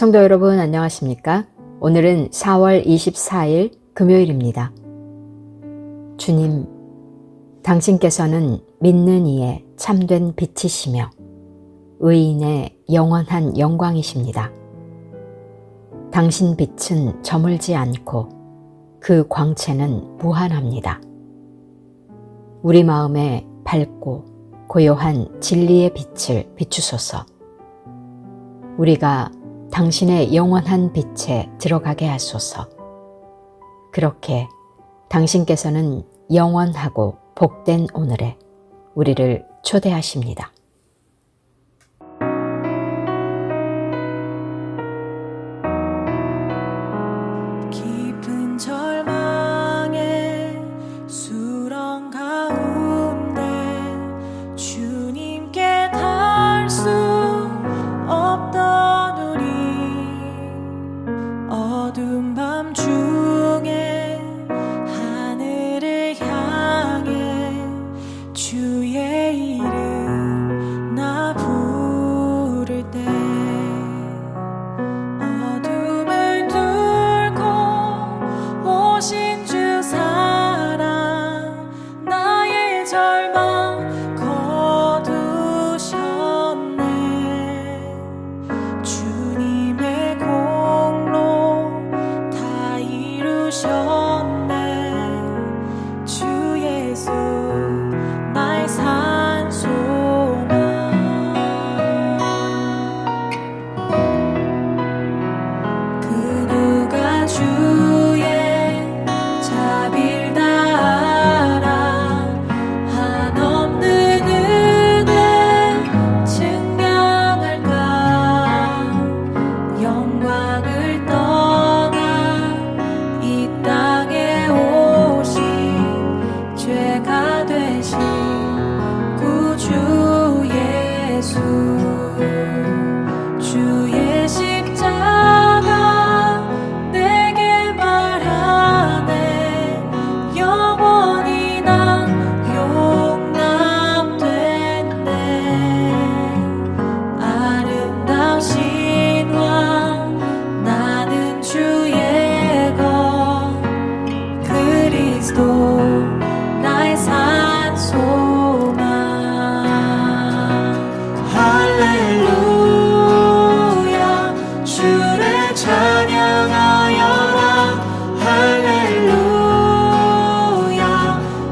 성도 여러분 안녕하십니까? 오늘은 4월 24일 금요일입니다. 주님, 당신께서는 믿는 이의 참된 빛이시며 의인의 영원한 영광이십니다. 당신 빛은 저물지 않고 그 광채는 무한합니다. 우리 마음에 밝고 고요한 진리의 빛을 비추소서. 우리가 당신의 영원한 빛에 들어가게 하소서. 그렇게 당신께서는 영원하고 복된 오늘에 우리를 초대하십니다. 깊은 절망의 수렁 가운데 주님께 닿을 수 없던 우리, 어두운 밤 중에 하늘을 향해 주의 이름 나 부를 때 어둠을 뚫고 오신 주 사랑 나의 절망 거두셨네. 주님의 공로 다 이루셨네. 주 예수 나의 산소망. 그 누가 주의 자비를 다 알아 한없는 은혜 증명할까. 영광을 떠나 이 땅에 오신 죄가 되신 구주 예수. 주의 십자가 내게 말하네. 영원히 난 용납됐네. 아름다우신 왕 나는 주의 것 그리스도 나의 산소망. 할렐루야 주를 찬양하여라. 할렐루야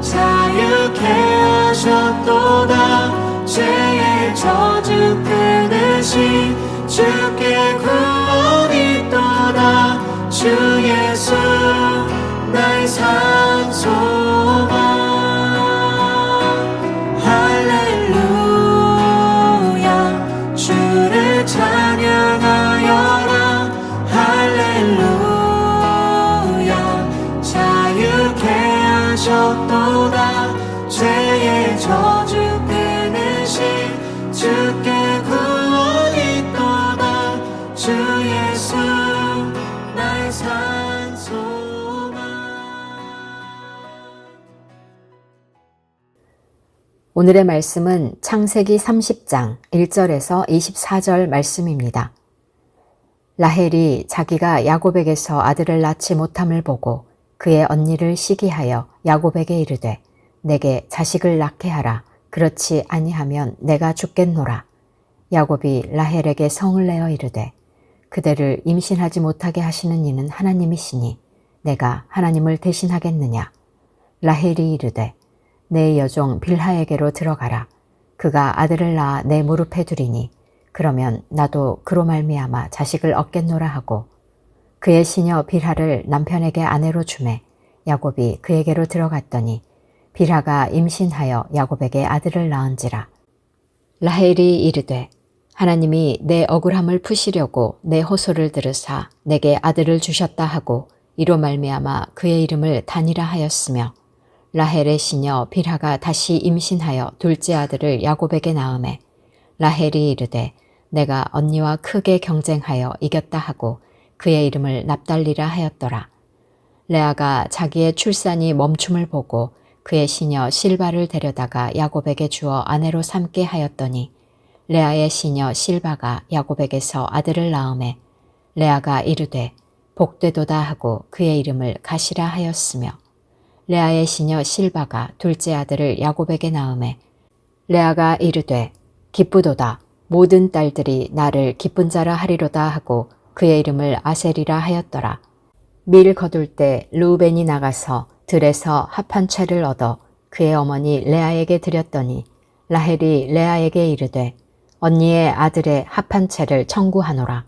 자유케 하셨도다. 죄의 저주 끊으신 주께 구원이 있도다. 주 예수 나의 산소망. 할렐루야 주를 찬양하여라. 할렐루야 자유케 하셨도다. 죄의 저주 끊으신 주께 구원이 있도다. 주 예수 나의 산소망. 오늘의 말씀은 창세기 30장 1절에서 24절 말씀입니다. 라헬이 자기가 야곱에게서 아들을 낳지 못함을 보고 그의 언니를 시기하여 야곱에게 이르되 내게 자식을 낳게 하라. 그렇지 아니하면 내가 죽겠노라. 야곱이 라헬에게 성을 내어 이르되 그대를 임신하지 못하게 하시는 이는 하나님이시니 내가 하나님을 대신하겠느냐. 라헬이 이르되 내 여종 빌하에게로 들어가라. 그가 아들을 낳아 내 무릎에 두리니 그러면 나도 그로 말미암아 자식을 얻겠노라 하고 그의 시녀 빌하를 남편에게 아내로 주매 야곱이 그에게로 들어갔더니 빌하가 임신하여 야곱에게 아들을 낳은지라. 라헬이 이르되 하나님이 내 억울함을 푸시려고 내 호소를 들으사 내게 아들을 주셨다 하고 이로 말미암아 그의 이름을 단이라 하였으며 라헬의 시녀 빌하가 다시 임신하여 둘째 아들을 야곱에게 낳으매 라헬이 이르되 내가 언니와 크게 경쟁하여 이겼다 하고 그의 이름을 납달리라 하였더라. 레아가 자기의 출산이 멈춤을 보고 그의 시녀 실바를 데려다가 야곱에게 주어 아내로 삼게 하였더니 레아의 시녀 실바가 야곱에게서 아들을 낳음에 레아가 이르되 복되도다 하고 그의 이름을 가시라 하였으며 레아의 시녀 실바가 둘째 아들을 야곱에게 낳음에 레아가 이르되 기쁘도다 모든 딸들이 나를 기쁜 자라 하리로다 하고 그의 이름을 아셀이라 하였더라. 밀 거둘 때 르우벤이 나가서 들에서 합 한 채를 얻어 그의 어머니 레아에게 드렸더니 라헬이 레아에게 이르되 언니의 아들의 합 한 채를 청구하노라.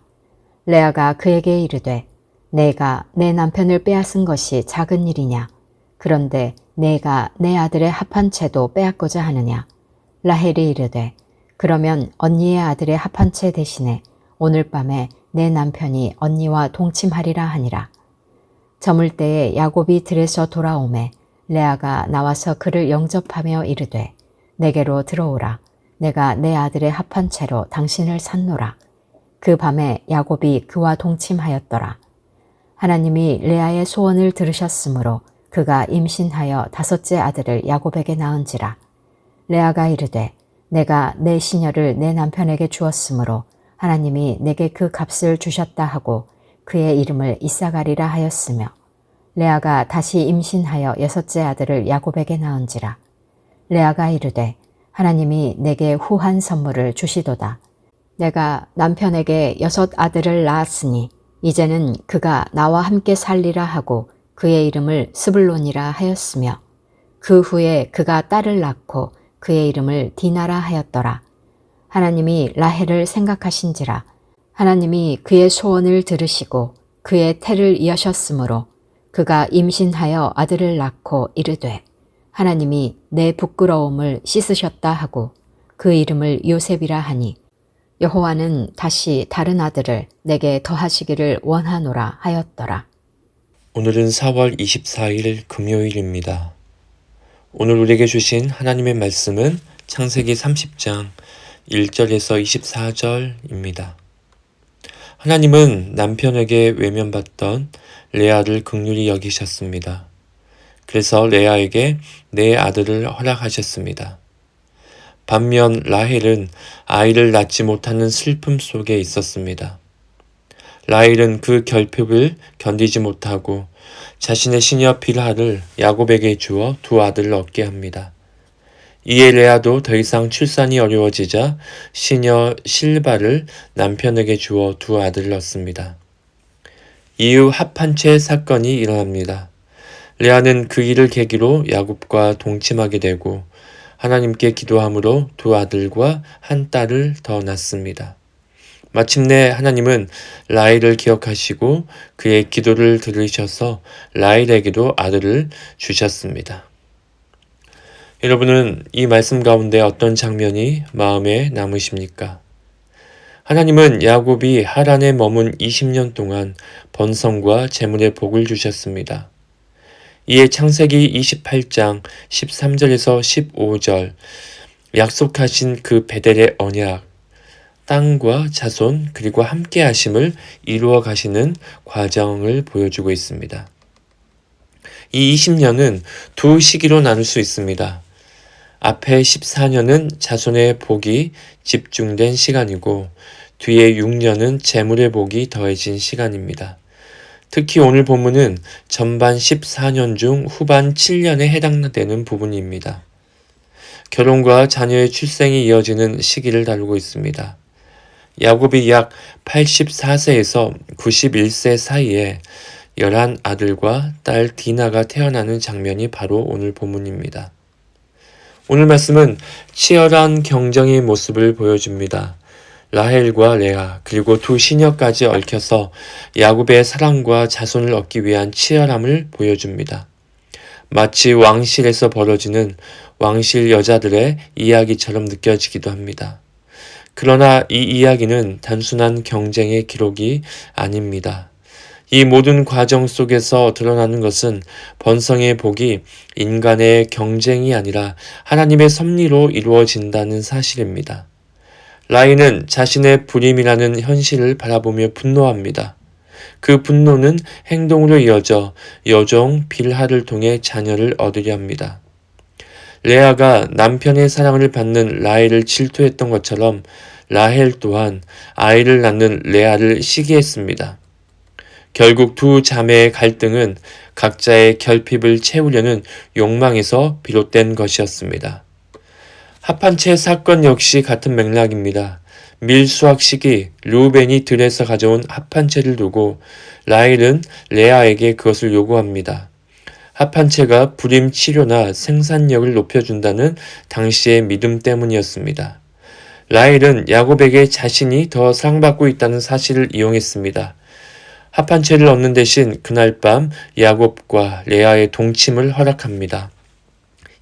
레아가 그에게 이르되 내가 내 남편을 빼앗은 것이 작은 일이냐? 그런데 내가 내 아들의 합 한 채도 빼앗고자 하느냐? 라헬이 이르되 그러면 언니의 아들의 합 한 채 대신에 오늘 밤에 내 남편이 언니와 동침하리라 하니라. 저물 때에 야곱이 들에서 돌아오매 레아가 나와서 그를 영접하며 이르되 내게로 들어오라. 내가 내 아들의 합 한 채로 당신을 샀노라. 그 밤에 야곱이 그와 동침하였더라. 하나님이 레아의 소원을 들으셨으므로 그가 임신하여 다섯째 아들을 야곱에게 낳은지라. 레아가 이르되 내가 내 시녀를 내 남편에게 주었으므로 하나님이 내게 그 값을 주셨다 하고 그의 이름을 이사가리라 하였으며 레아가 다시 임신하여 여섯째 아들을 야곱에게 낳은지라. 레아가 이르되 하나님이 내게 후한 선물을 주시도다. 내가 남편에게 여섯 아들을 낳았으니 이제는 그가 나와 함께 살리라 하고 그의 이름을 스불론이라 하였으며 그 후에 그가 딸을 낳고 그의 이름을 디나라 하였더라. 하나님이 라헬을 생각하신지라. 하나님이 그의 소원을 들으시고 그의 태를 여셨으므로 그가 임신하여 아들을 낳고 이르되 하나님이 내 부끄러움을 씻으셨다 하고 그 이름을 요셉이라 하니 여호와는 다시 다른 아들을 내게 더하시기를 원하노라 하였더라. 오늘은 4월 24일 금요일입니다. 오늘 우리에게 주신 하나님의 말씀은 창세기 30장 1절에서 24절입니다. 하나님은 남편에게 외면받던 레아를 긍휼히 여기셨습니다. 그래서 레아에게 네 아들을 허락하셨습니다. 반면 라헬은 아이를 낳지 못하는 슬픔 속에 있었습니다. 라헬은 그 결핍을 견디지 못하고 자신의 시녀 빌하를 야곱에게 주어 두 아들을 얻게 합니다. 이에 레아도 더 이상 출산이 어려워지자 시녀 실바를 남편에게 주어 두 아들을 얻습니다. 이후 합 한 채 사건이 일어납니다. 레아는 그 일을 계기로 야곱과 동침하게 되고 하나님께 기도함으로 두 아들과 한 딸을 더 낳습니다. 마침내 하나님은 라헬을 기억하시고 그의 기도를 들으셔서 라헬에게도 아들을 주셨습니다. 여러분은 이 말씀 가운데 어떤 장면이 마음에 남으십니까? 하나님은 야곱이 하란에 머문 20년 동안 번성과 재물의 복을 주셨습니다. 이에 창세기 28장 13절에서 15절 약속하신 그 베델의 언약, 땅과 자손 그리고 함께 하심을 이루어 가시는 과정을 보여주고 있습니다. 이 20년은 두 시기로 나눌 수 있습니다. 앞에 14년은 자손의 복이 집중된 시간이고 뒤에 6년은 재물의 복이 더해진 시간입니다. 특히 오늘 본문은 전반 14년 중 후반 7년에 해당되는 부분입니다. 결혼과 자녀의 출생이 이어지는 시기를 다루고 있습니다. 야곱이 약 84세에서 91세 사이에 11 아들과 딸 디나가 태어나는 장면이 바로 오늘 본문입니다. 오늘 말씀은 치열한 경쟁의 모습을 보여줍니다. 라헬과 레아 그리고 두 시녀까지 얽혀서 야곱의 사랑과 자손을 얻기 위한 치열함을 보여줍니다. 마치 왕실에서 벌어지는 왕실 여자들의 이야기처럼 느껴지기도 합니다. 그러나 이 이야기는 단순한 경쟁의 기록이 아닙니다. 이 모든 과정 속에서 드러나는 것은 번성의 복이 인간의 경쟁이 아니라 하나님의 섭리로 이루어진다는 사실입니다. 라헬은 자신의 불임이라는 현실을 바라보며 분노합니다. 그 분노는 행동으로 이어져 여종 빌하를 통해 자녀를 얻으려 합니다. 레아가 남편의 사랑을 받는 라헬을 질투했던 것처럼 라헬 또한 아이를 낳는 레아를 시기했습니다. 결국 두 자매의 갈등은 각자의 결핍을 채우려는 욕망에서 비롯된 것이었습니다. 합한채 사건 역시 같은 맥락입니다. 밀수확 시기 르우벤이 들에서 가져온 합한채를 두고 라헬은 레아에게 그것을 요구합니다. 합한채가 불임 치료나 생산력을 높여준다는 당시의 믿음 때문이었습니다. 라헬은 야곱에게 자신이 더 사랑받고 있다는 사실을 이용했습니다. 합한채를 얻는 대신 그날 밤 야곱과 레아의 동침을 허락합니다.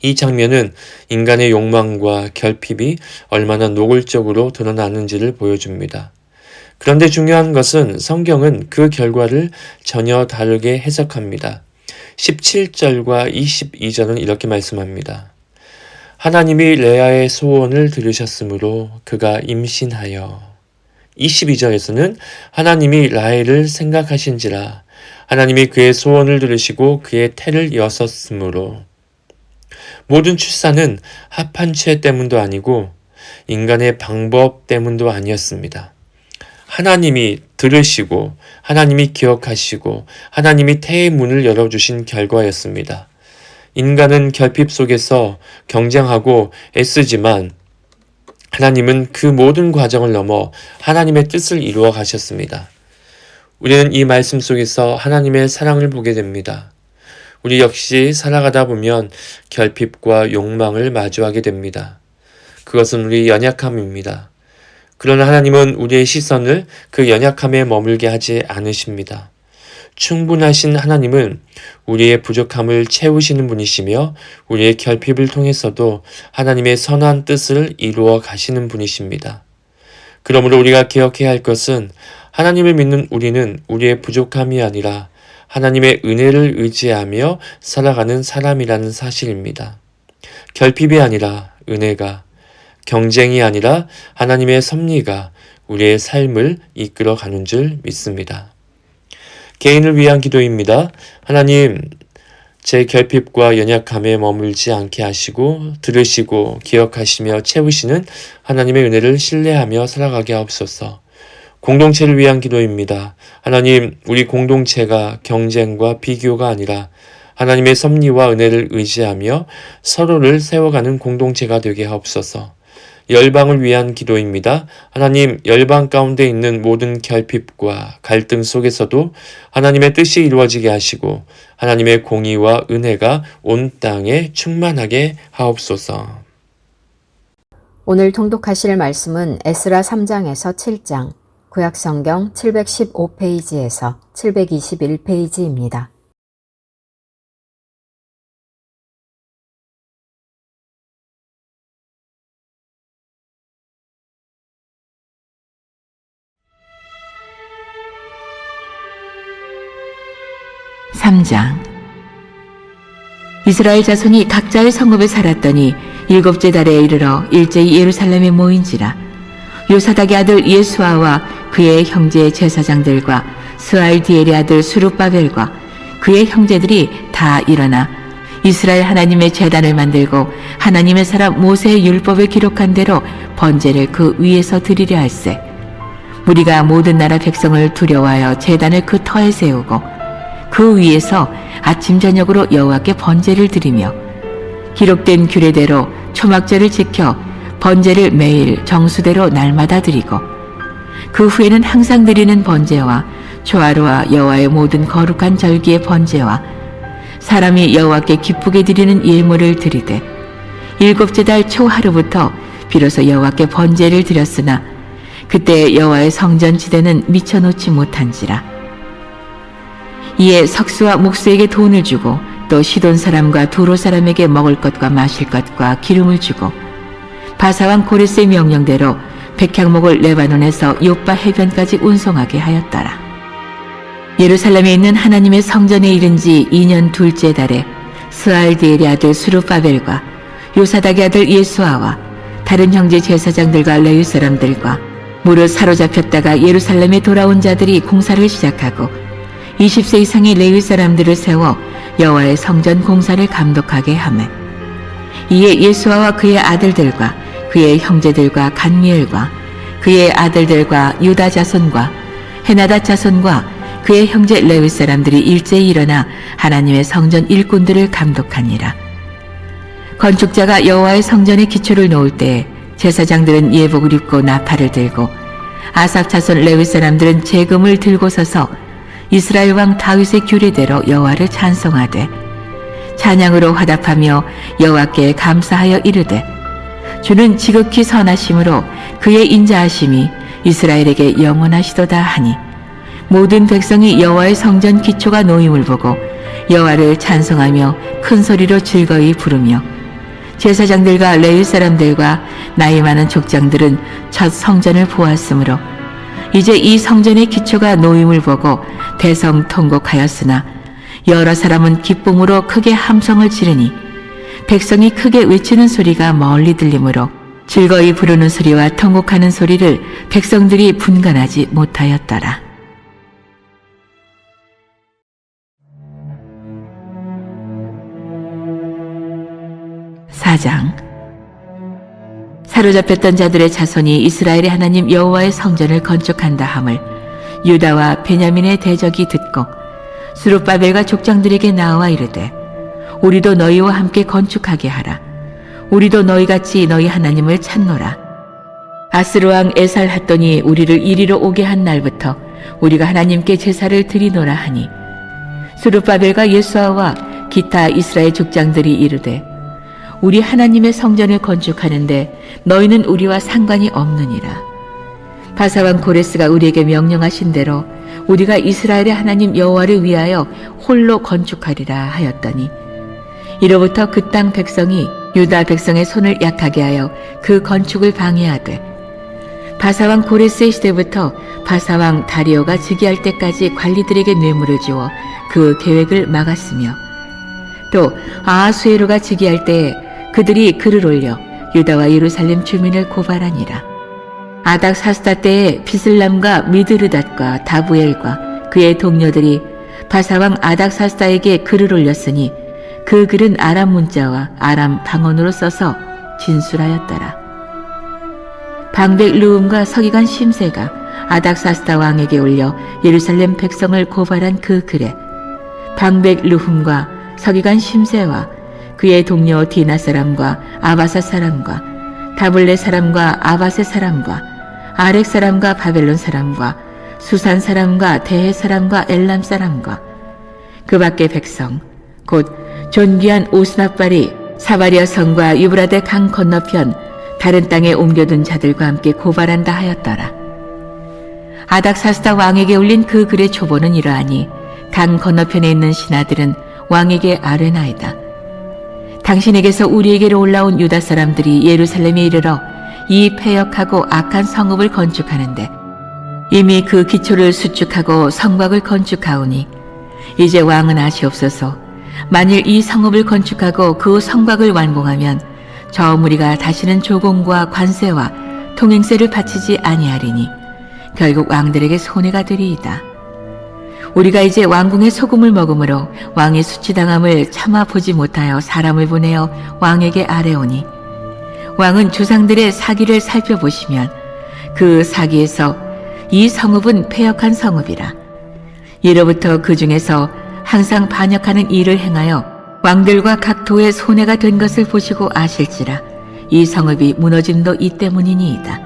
이 장면은 인간의 욕망과 결핍이 얼마나 노골적으로 드러나는지를 보여줍니다. 그런데 중요한 것은 성경은 그 결과를 전혀 다르게 해석합니다. 17절과 22절은 이렇게 말씀합니다. 하나님이 레아의 소원을 들으셨으므로 그가 임신하여. 22절에서는 하나님이 라헬을 생각하신지라 하나님이 그의 소원을 들으시고 그의 태를 여섰으므로. 모든 출산은 합한채 때문도 아니고 인간의 방법 때문도 아니었습니다. 하나님이 들으시고 하나님이 기억하시고 하나님이 태의 문을 열어주신 결과였습니다. 인간은 결핍 속에서 경쟁하고 애쓰지만 하나님은 그 모든 과정을 넘어 하나님의 뜻을 이루어 가셨습니다. 우리는 이 말씀 속에서 하나님의 사랑을 보게 됩니다. 우리 역시 살아가다 보면 결핍과 욕망을 마주하게 됩니다. 그것은 우리 연약함입니다. 그러나 하나님은 우리의 시선을 그 연약함에 머물게 하지 않으십니다. 충분하신 하나님은 우리의 부족함을 채우시는 분이시며 우리의 결핍을 통해서도 하나님의 선한 뜻을 이루어 가시는 분이십니다. 그러므로 우리가 기억해야 할 것은 하나님을 믿는 우리는 우리의 부족함이 아니라 하나님의 은혜를 의지하며 살아가는 사람이라는 사실입니다. 결핍이 아니라 은혜가, 경쟁이 아니라 하나님의 섭리가 우리의 삶을 이끌어가는 줄 믿습니다. 개인을 위한 기도입니다. 하나님, 제 결핍과 연약함에 머물지 않게 하시고 들으시고 기억하시며 채우시는 하나님의 은혜를 신뢰하며 살아가게 하옵소서. 공동체를 위한 기도입니다. 하나님, 우리 공동체가 경쟁과 비교가 아니라 하나님의 섭리와 은혜를 의지하며 서로를 세워가는 공동체가 되게 하옵소서. 열방을 위한 기도입니다. 하나님, 열방 가운데 있는 모든 결핍과 갈등 속에서도 하나님의 뜻이 이루어지게 하시고 하나님의 공의와 은혜가 온 땅에 충만하게 하옵소서. 오늘 통독하실 말씀은 에스라 3장에서 7장, 구약성경 715페이지에서 721페이지입니다. 이스라엘 자손이 각자의 성읍에 살았더니 일곱째 달에 이르러 일제히 예루살렘에 모인지라. 요사닥의 아들 예수아와 그의 형제 제사장들과 스알디엘의 아들 수룹바벨과 그의 형제들이 다 일어나 이스라엘 하나님의 제단을 만들고 하나님의 사람 모세의 율법에 기록한 대로 번제를 그 위에서 드리려 할세. 무리가 모든 나라 백성을 두려워하여 제단을 그 터에 세우고 그 위에서 아침 저녁으로 여호와께 번제를 드리며 기록된 규례대로 초막절을 지켜 번제를 매일 정수대로 날마다 드리고 그 후에는 항상 드리는 번제와 초하루와 여호와의 모든 거룩한 절기의 번제와 사람이 여호와께 기쁘게 드리는 예물을 드리되 일곱째 달 초하루부터 비로소 여호와께 번제를 드렸으나 그때 여호와의 성전 지대는 미쳐놓지 못한지라. 이에 석수와 목수에게 돈을 주고 또 시돈 사람과 두로 사람에게 먹을 것과 마실 것과 기름을 주고 바사왕 고레스의 명령대로 백향목을 레바논에서 요빠 해변까지 운송하게 하였더라. 예루살렘에 있는 하나님의 성전에 이른 지 2년 둘째 달에 스알디엘의 아들 수룹바벨과 요사닥의 아들 예수아와 다른 형제 제사장들과 레위 사람들과 무릇 사로잡혔다가 예루살렘에 돌아온 자들이 공사를 시작하고 20세 이상의 레위 사람들을 세워 여호와의 성전 공사를 감독하게 하매 이에 예수아와 그의 아들들과 그의 형제들과 간미엘과 그의 아들들과 유다 자손과 헤나다 자손과 그의 형제 레위 사람들이 일제히 일어나 하나님의 성전 일꾼들을 감독하니라. 건축자가 여호와의 성전의 기초를 놓을 때 제사장들은 예복을 입고 나팔을 들고 아삽 자손 레위 사람들은 재금을 들고 서서 이스라엘 왕 다윗의 규례대로 여호와를 찬송하되 찬양으로 화답하며 여호와께 감사하여 이르되 주는 지극히 선하심으로 그의 인자하심이 이스라엘에게 영원하시도다 하니 모든 백성이 여호와의 성전 기초가 놓임을 보고 여호와를 찬송하며 큰 소리로 즐거이 부르며 제사장들과 레위 사람들과 나이 많은 족장들은 첫 성전을 보았으므로 이제 이 성전의 기초가 놓임을 보고 대성통곡하였으나 여러 사람은 기쁨으로 크게 함성을 지르니 백성이 크게 외치는 소리가 멀리 들리므로 즐거이 부르는 소리와 통곡하는 소리를 백성들이 분간하지 못하였더라. 4장. 사로잡혔던 자들의 자손이 이스라엘의 하나님 여호와의 성전을 건축한다 함을 유다와 베냐민의 대적이 듣고 스룹바벨과 족장들에게 나와 이르되 우리도 너희와 함께 건축하게 하라. 우리도 너희같이 너희 하나님을 찾노라. 아스르 왕 에살핫돈이 우리를 이리로 오게 한 날부터 우리가 하나님께 제사를 드리노라 하니 스룹바벨과 예수아와 기타 이스라엘 족장들이 이르되 우리 하나님의 성전을 건축하는데 너희는 우리와 상관이 없느니라. 바사왕 고레스가 우리에게 명령하신 대로 우리가 이스라엘의 하나님 여호와를 위하여 홀로 건축하리라 하였더니 이로부터 그 땅 백성이 유다 백성의 손을 약하게 하여 그 건축을 방해하되 바사왕 고레스의 시대부터 바사왕 다리오가 즉위할 때까지 관리들에게 뇌물을 주어 그 계획을 막았으며 또 아하수에로가 즉위할 때에 그들이 글을 올려 유다와 예루살렘 주민을 고발하니라. 아닥사스다 때에 비슬람과 미드르닷과 다부엘과 그의 동료들이 바사왕 아닥사스다에게 글을 올렸으니 그 글은 아람 문자와 아람 방언으로 써서 진술하였더라. 방백 르움과 서기관 심세가 아닥사스다 왕에게 올려 예루살렘 백성을 고발한 그 글에 방백 르훔과 서기관 심세와 그의 동료 디나 사람과 아바사 사람과 다블레 사람과 아바세 사람과 아렉 사람과 바벨론 사람과 수산 사람과 대해 사람과 엘람 사람과 그 밖의 백성 곧 존귀한 오스나발이 사바리아 성과 유브라데 강 건너편 다른 땅에 옮겨둔 자들과 함께 고발한다 하였더라. 아닥사스다 왕에게 올린 그 글의 초보는 이러하니 강 건너편에 있는 신하들은 왕에게 아뢰나이다. 당신에게서 우리에게로 올라온 유다 사람들이 예루살렘에 이르러 이 패역하고 악한 성읍을 건축하는데 이미 그 기초를 수축하고 성곽을 건축하오니 이제 왕은 아시옵소서. 만일 이 성읍을 건축하고 그 성곽을 완공하면 저 무리가 다시는 조공과 관세와 통행세를 바치지 아니하리니 결국 왕들에게 손해가 되리이다. 우리가 이제 왕궁의 소금을 먹음으로 왕이 수치당함을 참아 보지 못하여 사람을 보내어 왕에게 아뢰오니 왕은 조상들의 사기를 살펴보시면 그 사기에서 이 성읍은 패역한 성읍이라. 이로부터 그 중에서 항상 반역하는 일을 행하여 왕들과 각 도에 손해가 된 것을 보시고 아실지라. 이 성읍이 무너짐도 이 때문이니이다.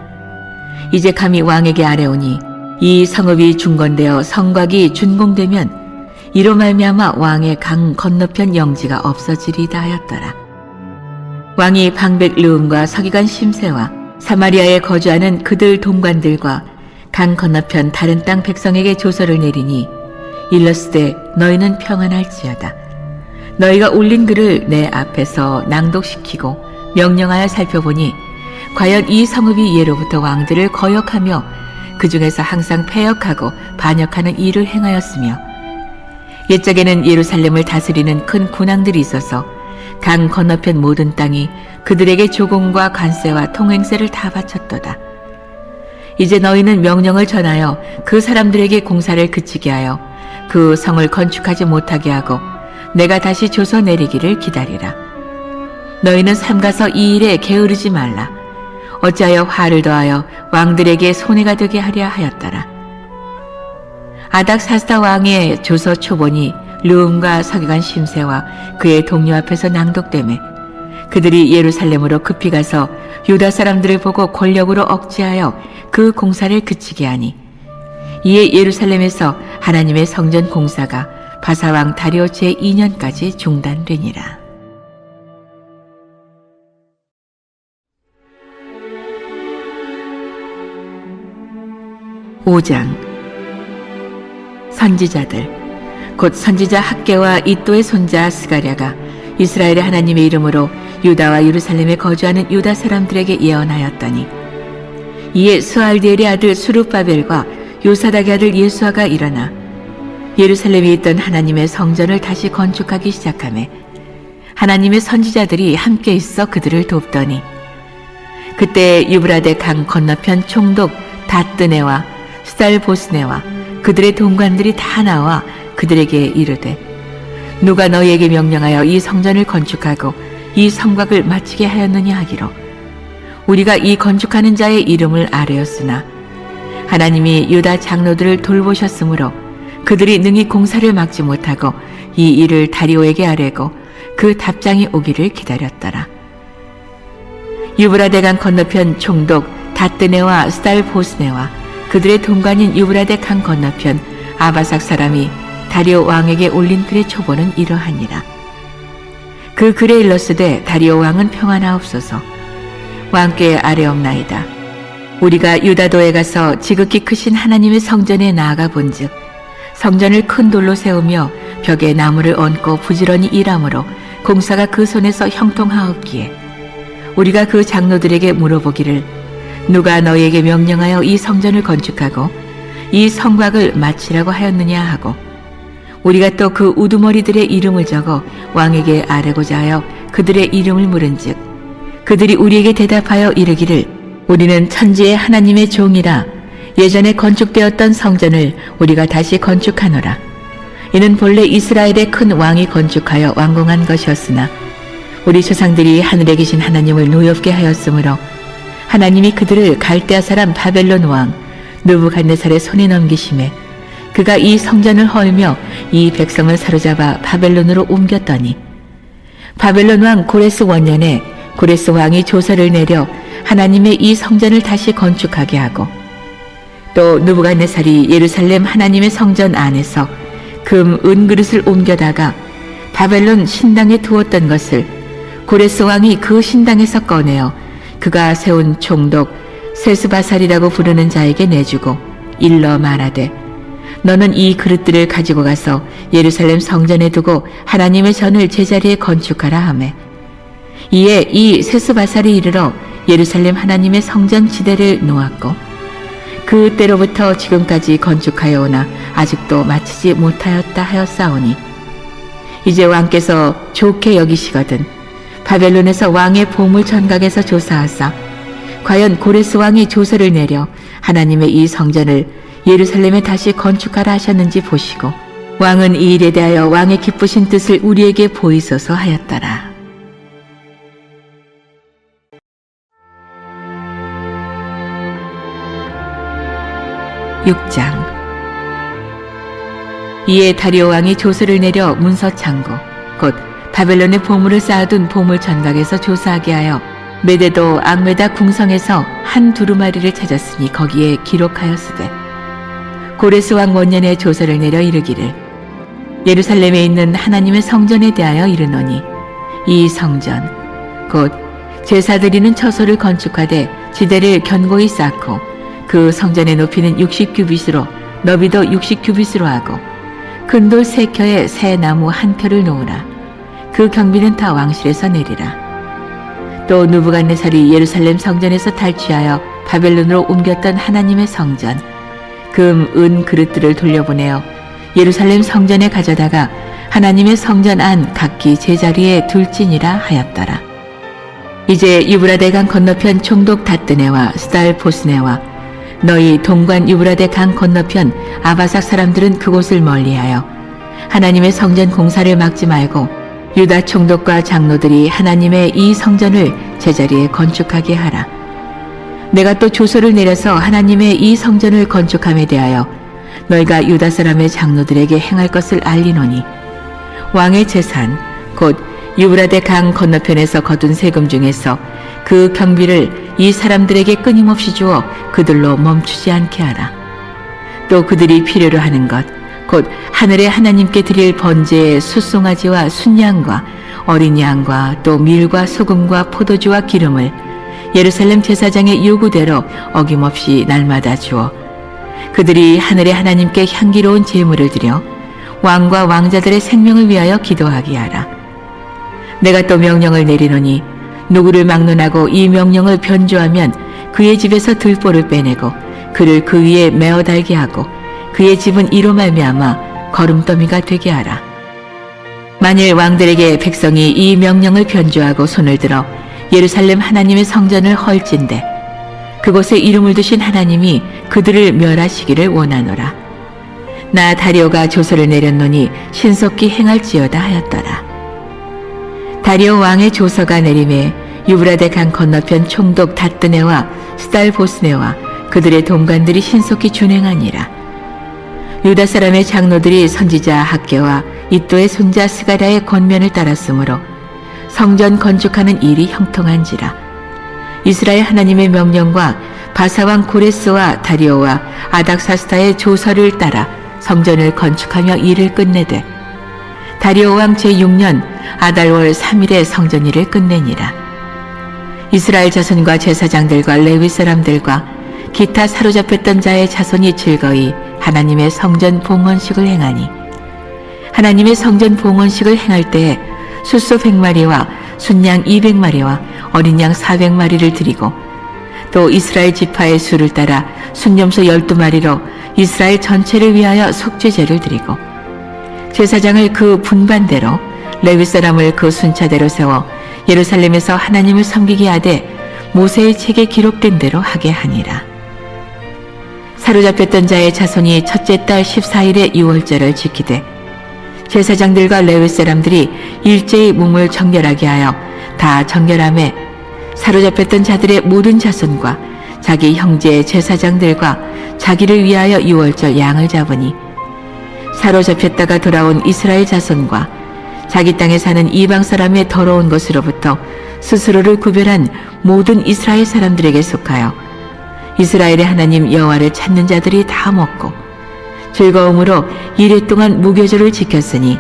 이제 감히 왕에게 아뢰오니 이 성읍이 중건되어 성곽이 준공되면 이로 말미암아 왕의 강 건너편 영지가 없어지리다 하였더라. 왕이 방백 르움과 서기관 심세와 사마리아에 거주하는 그들 동관들과 강 건너편 다른 땅 백성에게 조서를 내리니 일러스되 너희는 평안할지어다. 너희가 올린 글을 내 앞에서 낭독시키고 명령하여 살펴보니 과연 이 성읍이 예로부터 왕들을 거역하며 그 중에서 항상 패역하고 반역하는 일을 행하였으며 옛적에는 예루살렘을 다스리는 큰 군왕들이 있어서 강 건너편 모든 땅이 그들에게 조공과 관세와 통행세를 다 바쳤도다. 이제 너희는 명령을 전하여 그 사람들에게 공사를 그치게 하여 그 성을 건축하지 못하게 하고 내가 다시 조서 내리기를 기다리라. 너희는 삼가서 이 일에 게으르지 말라. 어찌하여 화를 더하여 왕들에게 손해가 되게 하려 하였더라. 아닥사스다 왕의 조서 초본이 르움과 서기관 심세와 그의 동료 앞에서 낭독되매 그들이 예루살렘으로 급히 가서 유다 사람들을 보고 권력으로 억제하여 그 공사를 그치게 하니 이에 예루살렘에서 하나님의 성전 공사가 바사왕 다리오 제2년까지 중단되니라. 5장. 선지자들 곧 선지자 학개와 이또의 손자 스가랴가 이스라엘의 하나님의 이름으로 유다와 예루살렘에 거주하는 유다 사람들에게 예언하였더니 이에 스알디엘의 아들 수룹바벨과 요사닥의 아들 예수아가 일어나 예루살렘에 있던 하나님의 성전을 다시 건축하기 시작하매 하나님의 선지자들이 함께 있어 그들을 돕더니 그때 유브라데 강 건너편 총독 다뜨네와 스달보스네와 그들의 동관들이 다 나와 그들에게 이르되 누가 너희에게 명령하여 이 성전을 건축하고 이 성곽을 마치게 하였느냐 하기로 우리가 이 건축하는 자의 이름을 아뢰었으나 하나님이 유다 장로들을 돌보셨으므로 그들이 능히 공사를 막지 못하고 이 일을 다리오에게 아뢰고 그 답장이 오기를 기다렸더라. 유브라데강 건너편 총독 다뜨네와 스달보스네와 그들의 동관인 유브라데 강 건너편 아바삭 사람이 다리오 왕에게 올린 글의 초본은 이러하니라. 그 글에 일렀으되 다리오 왕은 평안하옵소서. 왕께 아뢰옵나이다. 우리가 유다도에 가서 지극히 크신 하나님의 성전에 나아가 본즉 성전을 큰 돌로 세우며 벽에 나무를 얹고 부지런히 일하므로 공사가 그 손에서 형통하옵기에 우리가 그 장로들에게 물어보기를 누가 너희에게 명령하여 이 성전을 건축하고 이 성곽을 마치라고 하였느냐 하고 우리가 또 그 우두머리들의 이름을 적어 왕에게 아뢰고자 하여 그들의 이름을 물은즉 그들이 우리에게 대답하여 이르기를 우리는 천지의 하나님의 종이라 예전에 건축되었던 성전을 우리가 다시 건축하노라. 이는 본래 이스라엘의 큰 왕이 건축하여 완공한 것이었으나 우리 조상들이 하늘에 계신 하나님을 노엽게 하였으므로 하나님이 그들을 갈대아 사람 바벨론 왕 느부갓네살의 손에 넘기심에 그가 이 성전을 헐며 이 백성을 사로잡아 바벨론으로 옮겼더니 바벨론 왕 고레스 원년에 고레스 왕이 조서를 내려 하나님의 이 성전을 다시 건축하게 하고 또 느부갓네살이 예루살렘 하나님의 성전 안에서 금, 은 그릇을 옮겨다가 바벨론 신당에 두었던 것을 고레스 왕이 그 신당에서 꺼내어 그가 세운 총독 세스바살이라고 부르는 자에게 내주고 일러 말하되 너는 이 그릇들을 가지고 가서 예루살렘 성전에 두고 하나님의 전을 제자리에 건축하라 하매 이에 이 세스바살이 이르러 예루살렘 하나님의 성전 지대를 놓았고 그때로부터 지금까지 건축하여 오나 아직도 마치지 못하였다 하였사오니 이제 왕께서 좋게 여기시거든 바벨론에서 왕의 보물 전각에서 조사하사 과연 고레스 왕이 조서를 내려 하나님의 이 성전을 예루살렘에 다시 건축하라 하셨는지 보시고 왕은 이 일에 대하여 왕의 기쁘신 뜻을 우리에게 보이소서 하였더라. (6장) 이에 다리오 왕이 조서를 내려 문서 창고 곧 바벨론의 보물을 쌓아둔 보물 전각에서 조사하게 하여 메데도 앙메다 궁성에서 한 두루마리를 찾았으니 거기에 기록하였으되 고레스 왕 원년에 조서를 내려 이르기를 예루살렘에 있는 하나님의 성전에 대하여 이르노니 이 성전 곧 제사 드리는 처소를 건축하되 지대를 견고히 쌓고 그 성전의 높이는 60규빗으로 너비도 60규빗으로 하고 큰 돌 3켜에 새 나무 한 켜를 놓으라. 그 경비는 다 왕실에서 내리라. 또 느부갓네살이 예루살렘 성전에서 탈취하여 바벨론으로 옮겼던 하나님의 성전 금, 은 그릇들을 돌려보내어 예루살렘 성전에 가져다가 하나님의 성전 안 각기 제자리에 둘지니라 하였더라. 이제 유브라데 강 건너편 총독 다뜨네와 스달포스네와 너희 동관 유브라데 강 건너편 아바삭 사람들은 그곳을 멀리하여 하나님의 성전 공사를 막지 말고 유다 총독과 장로들이 하나님의 이 성전을 제자리에 건축하게 하라. 내가 또 조서를 내려서 하나님의 이 성전을 건축함에 대하여 너희가 유다 사람의 장로들에게 행할 것을 알리노니 왕의 재산 곧 유브라데 강 건너편에서 거둔 세금 중에서 그 경비를 이 사람들에게 끊임없이 주어 그들로 멈추지 않게 하라. 또 그들이 필요로 하는 것 곧 하늘의 하나님께 드릴 번제의 숫송아지와 순양과 어린 양과 또 밀과 소금과 포도주와 기름을 예루살렘 제사장의 요구대로 어김없이 날마다 주어 그들이 하늘의 하나님께 향기로운 제물을 드려 왕과 왕자들의 생명을 위하여 기도하게 하라. 내가 또 명령을 내리노니 누구를 막론하고 이 명령을 변조하면 그의 집에서 들보를 빼내고 그를 그 위에 메어 달게 하고 그의 집은 이로 말미암아 거름더미가 되게 하라. 만일 왕들에게 백성이 이 명령을 변조하고 손을 들어 예루살렘 하나님의 성전을 헐진대 그곳에 이름을 두신 하나님이 그들을 멸하시기를 원하노라. 나 다리오가 조서를 내렸노니 신속히 행할지어다 하였더라. 다리오 왕의 조서가 내림에 유브라데 강 건너편 총독 다뜨네와 스달보스네와 그들의 동관들이 신속히 준행하니라. 유다 사람의 장로들이 선지자 학개와 이또의 손자 스가랴의 권면을 따랐으므로 성전 건축하는 일이 형통한지라. 이스라엘 하나님의 명령과 바사왕 고레스와 다리오와 아닥사스다의 조서를 따라 성전을 건축하며 일을 끝내되 다리오 왕 제6년 아달월 3일에 성전 일을 끝내니라. 이스라엘 자손과 제사장들과 레위 사람들과 기타 사로잡혔던 자의 자손이 즐거이 하나님의 성전 봉헌식을 행하니 하나님의 성전 봉헌식을 행할 때에 숫소 100마리와 순양 200마리와 어린 양 400마리를 드리고 또 이스라엘 지파의 수를 따라 순염소 12마리로 이스라엘 전체를 위하여 속죄제를 드리고 제사장을 그 분반대로 레위 사람을 그 순차대로 세워 예루살렘에서 하나님을 섬기게 하되 모세의 책에 기록된 대로 하게 하니라. 사로잡혔던 자의 자손이 첫째 달 14일에 유월절을 지키되 제사장들과 레위 사람들이 일제히 몸을 정결하게 하여 다 정결함에 사로잡혔던 자들의 모든 자손과 자기 형제의 제사장들과 자기를 위하여 유월절 양을 잡으니 사로잡혔다가 돌아온 이스라엘 자손과 자기 땅에 사는 이방 사람의 더러운 것으로부터 스스로를 구별한 모든 이스라엘 사람들에게 속하여 이스라엘의 하나님 여호와를 찾는 자들이 다 먹고 즐거움으로 이래 동안 무교절을 지켰으니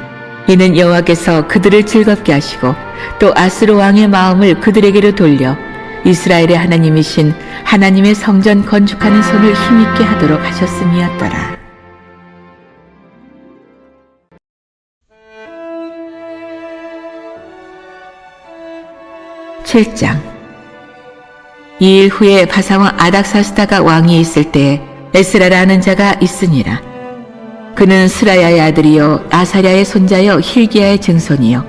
이는 여호와께서 그들을 즐겁게 하시고 또 아스로 왕의 마음을 그들에게로 돌려 이스라엘의 하나님이신 하나님의 성전 건축하는 손을 힘있게 하도록 하셨음이었더라. (7장) 이 일 후에 바사왕 아닥사스다가 왕이 있을 때에 에스라라는 자가 있으니라. 그는 스라야의 아들이요 아사랴의 손자요 힐기야의 증손이요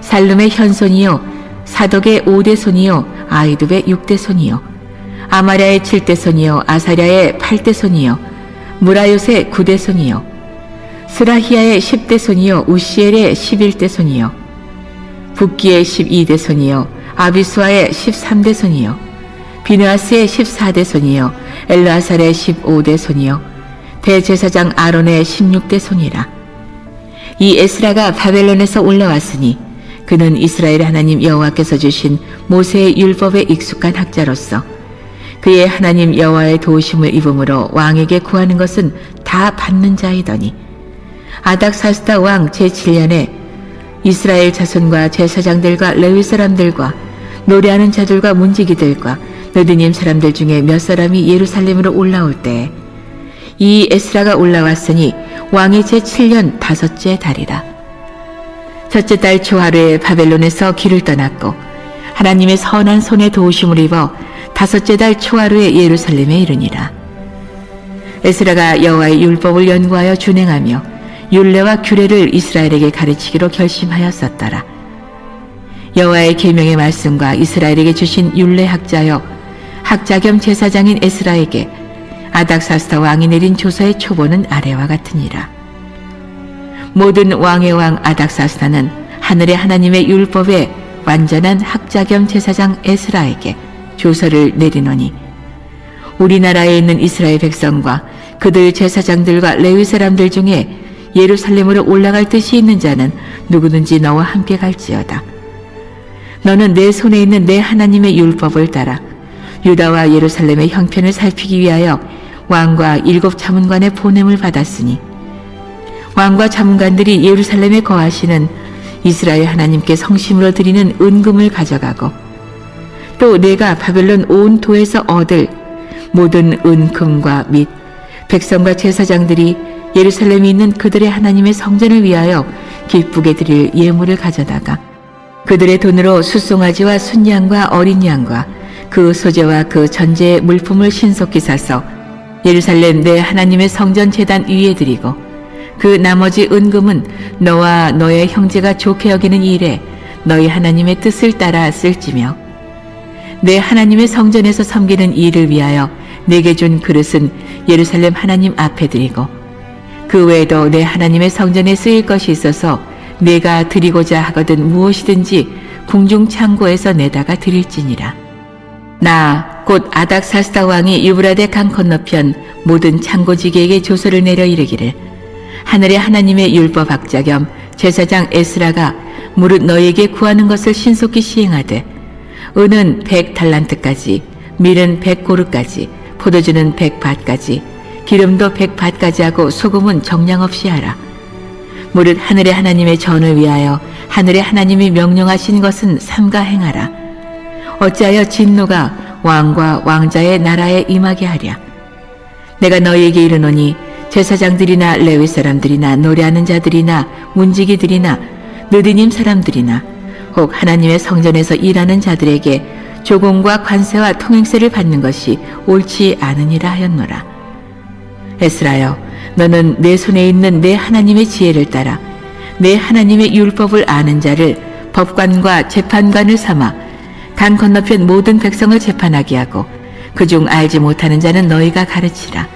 살룸의 현손이요 사독의 5대 손이요 아이둡의 6대 손이요 아마랴의 7대 손이요 아사랴의 8대 손이요 무라요의 9대 손이요 스라히야의 10대 손이요 우시엘의 11대 손이요 붓기의 12대 손이요 아비수아의 13대 손이요 비느하스의 14대 손이요 엘르아살의 15대 손이요 대제사장 아론의 16대 손이라. 이 에스라가 바벨론에서 올라왔으니 그는 이스라엘 하나님 여호와께서 주신 모세의 율법에 익숙한 학자로서 그의 하나님 여호와의 도우심을 입음으로 왕에게 구하는 것은 다 받는 자이더니 아닥사스다 왕 제7년에 이스라엘 자손과 제사장들과 레위 사람들과 노래하는 자들과 문지기들과 느드님 사람들 중에 몇 사람이 예루살렘으로 올라올 때 이 에스라가 올라왔으니 왕의 제7년 5째 달이라. 첫째 달 초하루에 바벨론에서 길을 떠났고 하나님의 선한 손에 도우심을 입어 5째 달 초하루에 예루살렘에 이르니라. 에스라가 여호와의 율법을 연구하여 준행하며 율례와 규례를 이스라엘에게 가르치기로 결심하였었더라. 여호와의 계명의 말씀과 이스라엘에게 주신 율례 학자여 학자 겸 제사장인 에스라에게 아닥사스다 왕이 내린 조서의 초본은 아래와 같으니라. 모든 왕의 왕 아닥사스다는 하늘의 하나님의 율법의 완전한 학자 겸 제사장 에스라에게 조서를 내리노니 우리나라에 있는 이스라엘 백성과 그들 제사장들과 레위 사람들 중에 예루살렘으로 올라갈 뜻이 있는 자는 누구든지 너와 함께 갈지어다. 너는 내 손에 있는 내 하나님의 율법을 따라 유다와 예루살렘의 형편을 살피기 위하여 왕과 7 자문관의 보냄을 받았으니 왕과 자문관들이 예루살렘에 거하시는 이스라엘 하나님께 성심으로 드리는 은금을 가져가고 또 내가 바벨론 온 도에서 얻을 모든 은금과 및 백성과 제사장들이 예루살렘에 있는 그들의 하나님의 성전을 위하여 기쁘게 드릴 예물을 가져다가 그들의 돈으로 숫송아지와 순양과 어린 양과 그 소재와 그 전제의 물품을 신속히 사서 예루살렘 내 하나님의 성전 제단 위에 드리고 그 나머지 은금은 너와 너의 형제가 좋게 여기는 일에 너희 하나님의 뜻을 따라 쓸지며 내 하나님의 성전에서 섬기는 일을 위하여 내게 준 그릇은 예루살렘 하나님 앞에 드리고 그 외에도 내 하나님의 성전에 쓰일 것이 있어서 내가 드리고자 하거든 무엇이든지 궁중 창고에서 내다가 드릴지니라. 나 곧 아닥사스다 왕이 유브라데 강 건너편 모든 창고지기에게 조서를 내려 이르기를 하늘의 하나님의 율법 학자 겸 제사장 에스라가 무릇 너희에게 구하는 것을 신속히 시행하되 은은 100달란트까지 밀은 100고르까지 포도주는 100밭까지 기름도 100밭까지 하고 소금은 정량 없이 하라. 무릇 하늘의 하나님의 전을 위하여 하늘의 하나님이 명령하신 것은 삼가 행하라. 어찌하여 진노가 왕과 왕자의 나라에 임하게 하랴. 내가 너희에게 이르노니 제사장들이나 레위 사람들이나 노래하는 자들이나 문지기들이나 느디님 사람들이나 혹 하나님의 성전에서 일하는 자들에게 조공과 관세와 통행세를 받는 것이 옳지 않으니라 하였노라. 에스라여, 너는 내 손에 있는 내 하나님의 지혜를 따라 내 하나님의 율법을 아는 자를 법관과 재판관을 삼아 강 건너편 모든 백성을 재판하게 하고 그중 알지 못하는 자는 너희가 가르치라.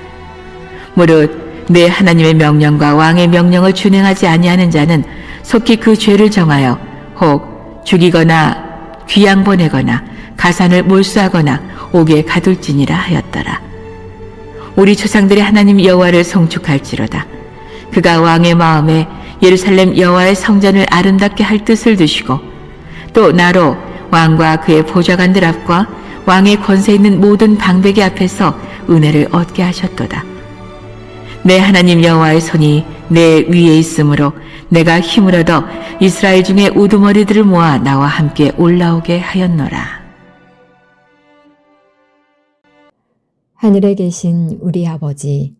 무릇 내 하나님의 명령과 왕의 명령을 준행하지 아니하는 자는 속히 그 죄를 정하여 혹 죽이거나 귀양 보내거나 가산을 몰수하거나 옥에 가둘지니라 하였더라. 우리 조상들의 하나님 여호와를 송축할지로다. 그가 왕의 마음에 예루살렘 여호와의 성전을 아름답게 할 뜻을 두시고 또 나로 왕과 그의 보좌관들 앞과 왕의 권세 있는 모든 방백의 앞에서 은혜를 얻게 하셨도다. 내 하나님 여호와의 손이 내 위에 있으므로 내가 힘을 얻어 이스라엘 중에 우두머리들을 모아 나와 함께 올라오게 하였노라. 하늘에 계신 우리 아버지,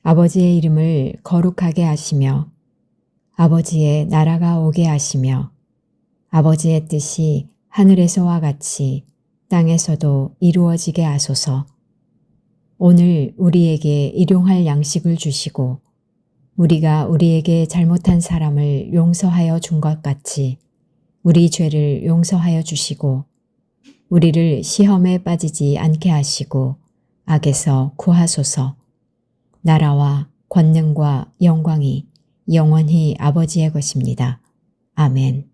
아버지의 이름을 거룩하게 하시며 아버지의 나라가 오게 하시며 아버지의 뜻이 하늘에서와 같이 땅에서도 이루어지게 하소서. 오늘 우리에게 일용할 양식을 주시고 우리가 우리에게 잘못한 사람을 용서하여 준 것 같이 우리 죄를 용서하여 주시고 우리를 시험에 빠지지 않게 하시고 악에서 구하소서. 나라와 권능과 영광이 영원히 아버지의 것입니다. 아멘.